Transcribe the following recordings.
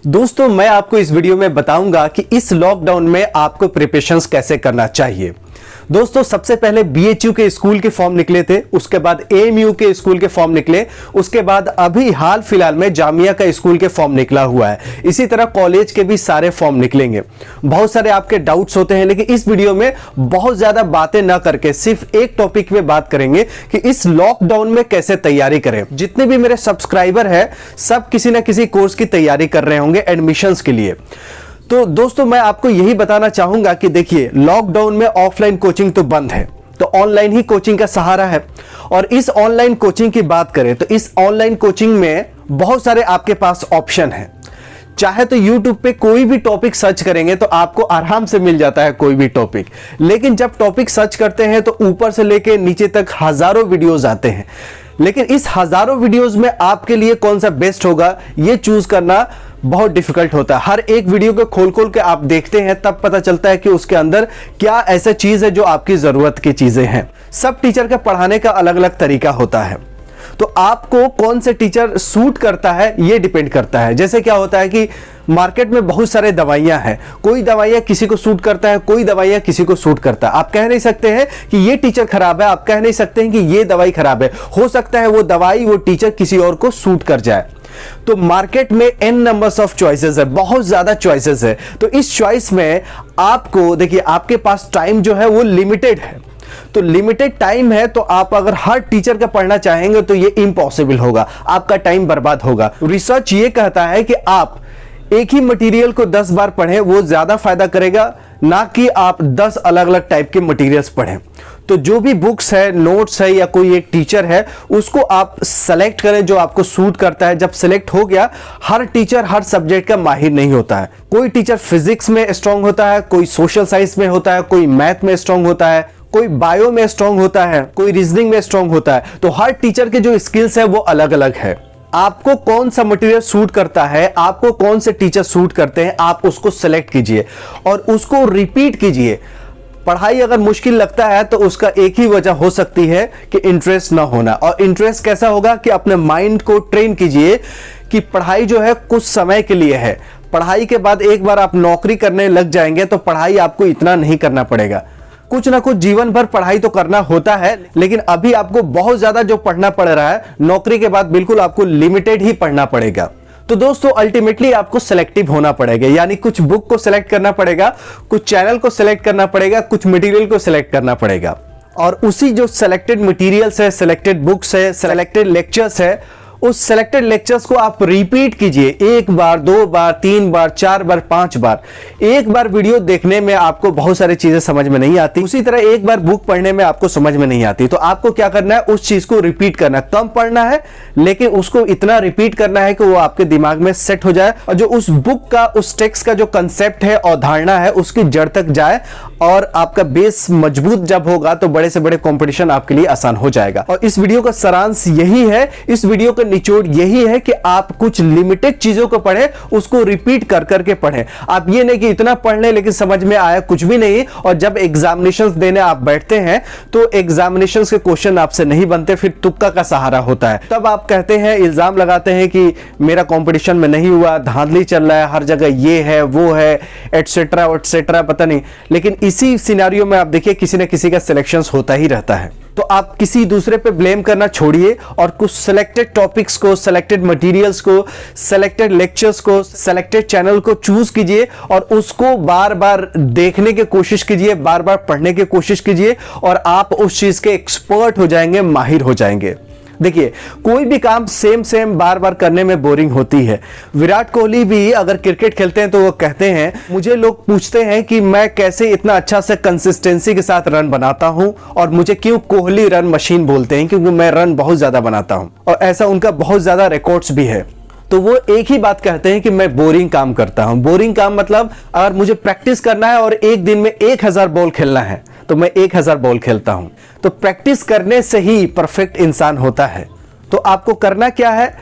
दोस्तों मैं आपको इस वीडियो में बताऊंगा कि इस लॉकडाउन में आपको प्रिपरेशंस कैसे करना चाहिए। दोस्तों सबसे पहले बीएचयू के स्कूल के फॉर्म निकले थे, उसके बाद एएमयू के स्कूल के फॉर्म निकले, उसके बाद अभी हाल फिलहाल में जामिया का स्कूल के फॉर्म निकला हुआ है। इसी तरह कॉलेज के भी सारे फॉर्म निकलेंगे। बहुत सारे आपके डाउट्स होते हैं, लेकिन इस वीडियो में बहुत ज्यादा बातें ना करके सिर्फ एक टॉपिक पे बात करेंगे कि इस लॉकडाउन में कैसे तैयारी करें। जितने भी मेरे सब्सक्राइबर है सब किसी ना किसी कोर्स की तैयारी कर रहे होंगे एडमिशंस के लिए। तो दोस्तों मैं आपको यही बताना चाहूंगा कि देखिए ऑफलाइन में ऑफलाइन कोचिंग तो बंद है, तो ऑनलाइन ही कोचिंग का सहारा है। और इस ऑनलाइन कोचिंग की बात करें तो इस ऑनलाइन कोचिंग में बहुत सारे आपके पास ऑप्शन हैं। चाहे तो YouTube पे कोई भी टॉपिक सर्च करेंगे तो आपको आराम से मिल जाता है कोई भी टॉपिक, लेकिन जब टॉपिक सर्च करते हैं तो ऊपर से लेके नीचे तक हजारों वीडियोस आते हैं। लेकिन इस हजारों वीडियोस में आपके लिए कौन सा बेस्ट होगा ये चूज करना बहुत डिफिकल्ट होता है। हर एक वीडियो को खोल खोल के आप देखते हैं तब पता चलता है कि उसके अंदर क्या ऐसा चीज है जो आपकी जरूरत की चीजें हैं। सब टीचर का पढ़ाने का अलग अलग तरीका होता है, तो आपको कौन से टीचर सूट करता है ये डिपेंड करता है। जैसे क्या होता है कि मार्केट में बहुत सारे दवाइयां हैं, कोई दवाइयां किसी को सूट करता है, कोई दवाइयां किसी को सूट करता है। आप कह नहीं सकते हैं कि ये टीचर खराब है, आप कह नहीं सकते हैं कि ये दवाई खराब है। हो सकता है वो दवाई वो टीचर किसी और को सूट कर जाए। तो मार्केट में n नंबर्स ऑफ चॉइसेस है, बहुत ज्यादा चॉइसेस है। तो इस चॉइस में आपको देखिए आपके पास टाइम जो है वो लिमिटेड है, तो लिमिटेड टाइम है, तो आप अगर हर टीचर का पढ़ना चाहेंगे तो ये इम्पॉसिबल होगा, आपका टाइम बर्बाद होगा। रिसर्च ये कहता है कि आप एक ही मटेरियल को 10 बार पढ़ें, वो ज्यादा फायदा करेगा, ना कि आप 10 अलग अलग टाइप के मटेरियल्स पढ़ें। तो जो भी बुक्स है, नोट्स है या कोई एक टीचर है उसको आप सेलेक्ट करें जो आपको सूट करता है। जब सेलेक्ट हो गया, हर टीचर हर सब्जेक्ट का माहिर नहीं होता है। कोई टीचर फिजिक्स में स्ट्रांग होता है, कोई सोशल साइंस में होता है, कोई मैथ में स्ट्रांग होता है, कोई बायो में स्ट्रांग होता है, कोई रीजनिंग में स्ट्रांग होता है। तो हर टीचर के जो स्किल्स है वो अलग अलग है। आपको कौन सा मटेरियल सूट करता है, आपको कौन से टीचर सूट करते हैं, आप उसको सेलेक्ट कीजिए और उसको रिपीट कीजिए। पढ़ाई अगर मुश्किल लगता है तो उसका एक ही वजह हो सकती है कि इंटरेस्ट ना होना। और इंटरेस्ट कैसा होगा कि अपने माइंड को ट्रेन कीजिए कि पढ़ाई जो है कुछ समय के लिए है। पढ़ाई के बाद एक बार आप नौकरी करने लग जाएंगे तो पढ़ाई आपको इतना नहीं करना पड़ेगा। कुछ ना कुछ जीवन भर पढ़ाई तो करना होता है, लेकिन अभी आपको बहुत ज्यादा जो पढ़ना पड़ रहा है, नौकरी के बाद बिल्कुल आपको लिमिटेड ही पढ़ना पड़ेगा। तो दोस्तों अल्टीमेटली आपको सेलेक्टिव होना पड़ेगा, यानी कुछ बुक को सेलेक्ट करना पड़ेगा, कुछ चैनल को सेलेक्ट करना पड़ेगा, कुछ मटेरियल को सेलेक्ट करना पड़ेगा। और उसी जो सेलेक्टेड मटेरियल्स है, सेलेक्टेड बुक्स है, सेलेक्टेड लेक्चर्स है, उस सेलेक्टेड लेक्चर्स को आप रिपीट कीजिए। एक बार, 2 बार, 3 बार, 4 बार, 5 बार। एक बार वीडियो देखने में आपको बहुत सारी चीजें समझ में नहीं आती, उसी तरह एक बार बुक पढ़ने में आपको समझ में नहीं आती। तो आपको क्या करना है, उस चीज को रिपीट करना है। कम पढ़ना है लेकिन उसको इतना रिपीट करना है कि वो आपके दिमाग में सेट हो जाए और जो उस बुक का, उस टेक्स्ट का जो कंसेप्ट है और धारणा है उसकी जड़ तक जाए। और आपका बेस मजबूत जब होगा तो बड़े से बड़े कंपटीशन आपके लिए आसान हो जाएगा। और इस वीडियो का सारांश यही है, इस वीडियो का निचोड़ यही है कि आप कुछ लिमिटेड चीजों को पढ़ें, उसको रिपीट कर करके पढ़ें। आप ये नहीं कि इतना पढ़ लें लेकिन समझ में आया कुछ भी नहीं, और जब एग्जामिनेशंस देने आप बैठते हैं तो एग्जामिनेशंस के क्वेश्चन आपसे नहीं बनते, फिर तुक्का का सहारा होता है। तब आप कहते हैं, इल्जाम लगाते हैं कि मेरा कंपटीशन में नहीं हुआ, धांधली चल रहा है, हर जगह ये है वो है एटसेट्रा एटसेट्रा, पता नहीं। लेकिन इसी सिनेरियो में आप देखिए किसी न किसी का सिलेक्शंस होता ही रहता है। तो आप किसी दूसरे पे ब्लेम करना छोड़िए और कुछ सिलेक्टेड टॉपिक्स को, सिलेक्टेड मटेरियल्स को, सिलेक्टेड लेक्चर्स को, सिलेक्टेड चैनल को चूज कीजिए और उसको बार बार देखने की कोशिश कीजिए, बार बार पढ़ने की कोशिश कीजिए और आप उस चीज के एक्सपर्ट हो जाएंगे, माहिर हो जाएंगे। देखिए कोई भी काम सेम बार बार करने में बोरिंग होती है। विराट कोहली भी अगर क्रिकेट खेलते हैं तो वो कहते हैं, मुझे लोग पूछते हैं कि मैं कैसे इतना अच्छा से कंसिस्टेंसी के साथ रन बनाता हूं और मुझे क्यों कोहली रन मशीन बोलते हैं, क्योंकि मैं रन बहुत ज्यादा बनाता हूं। और ऐसा उनका बहुत ज्यादा रिकॉर्ड्स भी है। तो वो एक ही बात कहते हैं कि मैं बोरिंग काम करता हूं। बोरिंग काम मतलब अगर मुझे प्रैक्टिस करना है और एक दिन में 1000 बॉल खेलना है तो मैं 1000 बॉल खेलता हूं। तो प्रैक्टिस करने से ही परफेक्ट इंसान होता है। तो आपको करना क्या है,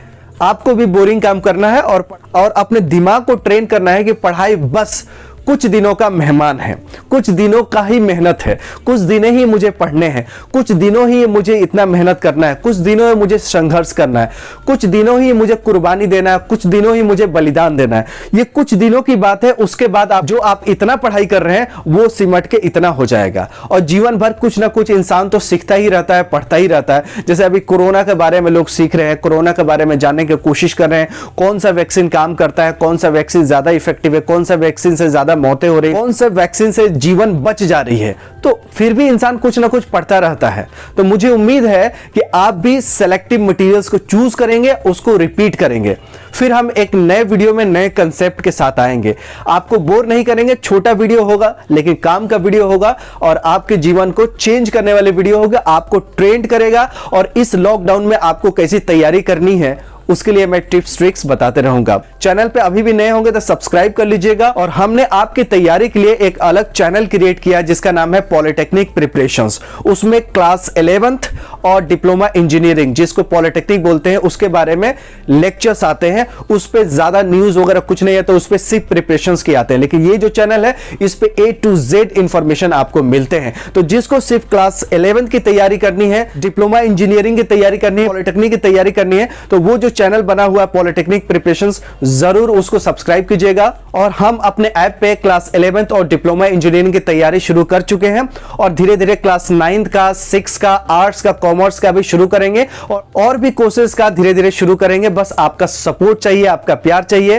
आपको भी बोरिंग काम करना है और अपने दिमाग को ट्रेन करना है कि पढ़ाई बस कुछ दिनों का मेहमान है, कुछ दिनों का ही मेहनत है, कुछ दिन ही मुझे पढ़ने हैं, कुछ दिनों ही मुझे इतना मेहनत करना है, कुछ दिनों ही मुझे संघर्ष करना है, कुछ दिनों ही मुझे कुर्बानी देना है, कुछ दिनों ही मुझे बलिदान देना है। ये कुछ दिनों की बात है, उसके बाद आप इतना पढ़ाई कर रहे हैं वो सिमट के इतना हो जाएगा। और जीवन भर कुछ ना कुछ इंसान तो सीखता ही रहता है, पढ़ता ही रहता है। जैसे अभी कोरोना के बारे में लोग सीख रहे हैं, कोरोना के बारे में जानने की कोशिश कर रहे हैं, कौन सा वैक्सीन काम करता है, कौन सा वैक्सीन ज्यादा इफेक्टिव है, कौन सा वैक्सीन से ज्यादा मौतें हो रही है, कौन सा वैक्सीन से जीवन बच जा रही है। तो फिर भी इंसान कुछ ना कुछ पढ़ता रहता है। तो मुझे उम्मीद है कि आप भी सेलेक्टिव मटेरियल्स को चूज करेंगे, उसको रिपीट करेंगे। फिर हम एक नए वीडियो में नए कंसेप्ट के साथ आएंगे, आपको बोर नहीं करेंगे। छोटा वीडियो होगा लेकिन काम का वीडियो होगा और आपके जीवन को चेंज करने वाले वीडियो होगा, आपको ट्रेंड करेगा। और इस लॉकडाउन में आपको कैसी तैयारी करनी है उसके लिए मैं टिप्स ट्रिक्स बताते रहूंगा। चैनल पे अभी भी नए होंगे तो सब्सक्राइब कर लीजिएगा। और हमने आपकी तैयारी के लिए एक अलग चैनल क्रिएट किया जिसका नाम है पॉलिटेक्निक प्रिपरेशंस। उसमें क्लास 11th और डिप्लोमा इंजीनियरिंग, जिसको पॉलिटेक्निक बोलते हैं, उसके बारे में लेक्चर्स आते हैं। उस पर ज्यादा न्यूज वगैरह कुछ नहीं है, तो उस पर सिर्फ प्रिपरेशंस के आते हैं। लेकिन ये जो चैनल है इस पे A to Z इंफॉर्मेशन आपको मिलते हैं। तो जिसको सिर्फ क्लास 11th की तैयारी करनी है, डिप्लोमा इंजीनियरिंग की तैयारी करनी है, पॉलिटेक्निक की तैयारी करनी है, तो वो जो चैनल बना हुआ है पॉलिटेक्निक प्रिपरेशंस, जरूर उसको सब्सक्राइब कीजिएगा। और हम अपने ऐप पे क्लास 11th और डिप्लोमा इंजीनियरिंग की तैयारी शुरू कर चुके हैं और धीरे धीरे क्लास 9th का, 6 का, आर्ट्स का, कॉमर्स का भी शुरू करेंगे और भी कोर्सेज का धीरे धीरे शुरू करेंगे। बस आपका सपोर्ट चाहिए, आपका प्यार चाहिए।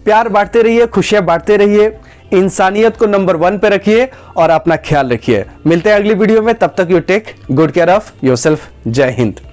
प्यार बांटते रहिए, खुशियां बांटते रहिए, इंसानियत को नंबर 1 पे रखिए और अपना ख्याल रखिए। मिलते हैं अगली वीडियो में, तब तक you take good care of yourself. जय हिंद।